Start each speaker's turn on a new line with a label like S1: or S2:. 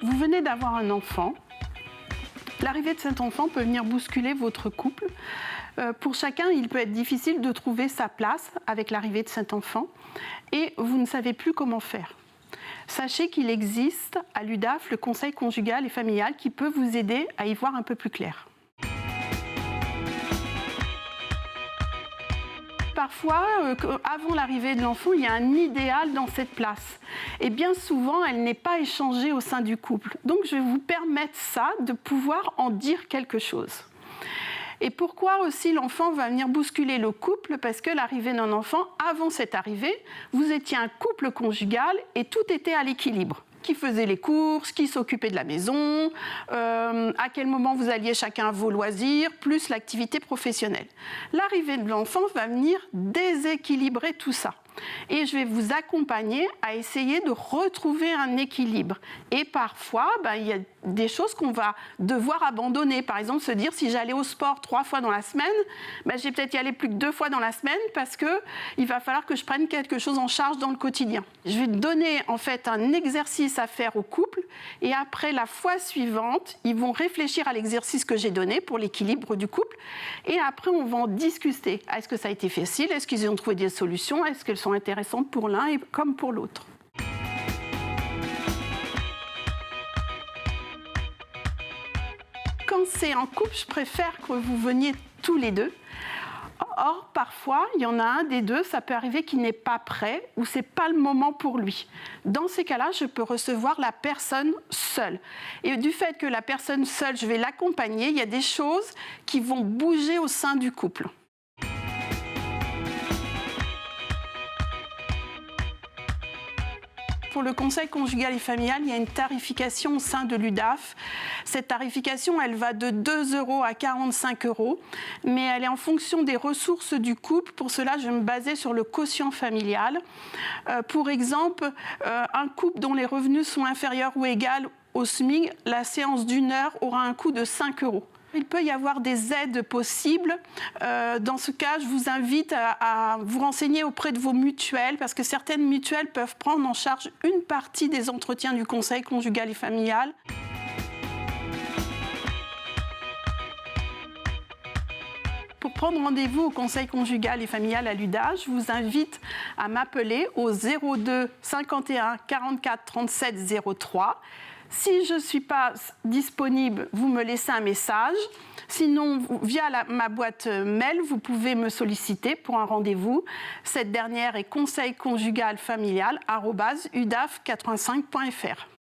S1: Vous venez d'avoir un enfant. L'arrivée de cet enfant peut venir bousculer votre couple. Pour chacun, il peut être difficile de trouver sa place avec l'arrivée de cet enfant et vous ne savez plus comment faire. Sachez qu'il existe à l'UDAF le conseil conjugal et familial qui peut vous aider à y voir un peu plus clair. Parfois, avant l'arrivée de l'enfant, il y a un idéal dans cette place. Et bien souvent, elle n'est pas échangée au sein du couple. Donc, je vais vous permettre ça, de pouvoir en dire quelque chose. Et pourquoi aussi l'enfant va venir bousculer le couple? Parce que l'arrivée d'un enfant, avant cette arrivée, vous étiez un couple conjugal et tout était à l'équilibre. Qui faisait les courses, qui s'occupait de la maison, à quel moment vous alliez chacun à vos loisirs, plus l'activité professionnelle. L'arrivée de l'enfant va venir déséquilibrer tout ça. Et je vais vous accompagner à essayer de retrouver un équilibre. Et parfois, il y a des choses qu'on va devoir abandonner. Par exemple, se dire, si j'allais au sport 3 fois dans la semaine, je vais peut-être y aller plus que 2 fois dans la semaine parce qu'il va falloir que je prenne quelque chose en charge dans le quotidien. Je vais donner en fait un exercice à faire au couple et après, la fois suivante, ils vont réfléchir à l'exercice que j'ai donné pour l'équilibre du couple et après, on va en discuter. Est-ce que ça a été facile? Est-ce qu'ils ont trouvé des solutions? Est-ce qu'elles sont intéressantes pour l'un et comme pour l'autre? Quand c'est en couple, je préfère que vous veniez tous les deux. Or, parfois, il y en a un des deux, ça peut arriver qu'il n'est pas prêt ou ce n'est pas le moment pour lui. Dans ces cas-là, je peux recevoir la personne seule. Et du fait que la personne seule, je vais l'accompagner, il y a des choses qui vont bouger au sein du couple. Pour le conseil conjugal et familial, il y a une tarification au sein de l'UDAF. Cette tarification, elle va de 2 € à 45 €, mais elle est en fonction des ressources du couple. Pour cela, je vais me baser sur le quotient familial. Pour exemple, un couple dont les revenus sont inférieurs ou égaux au SMIC, la séance d'1 heure aura un coût de 5 €. Il peut y avoir des aides possibles. Dans ce cas, je vous invite à vous renseigner auprès de vos mutuelles parce que certaines mutuelles peuvent prendre en charge une partie des entretiens du conseil conjugal et familial. Pour prendre rendez-vous au conseil conjugal et familial à l'UDAF, je vous invite à m'appeler au 02 51 44 37 03. Si je ne suis pas disponible, vous me laissez un message. Sinon, via ma boîte mail, vous pouvez me solliciter pour un rendez-vous. Cette dernière est conseilconjugalfamilial@udaf85.fr.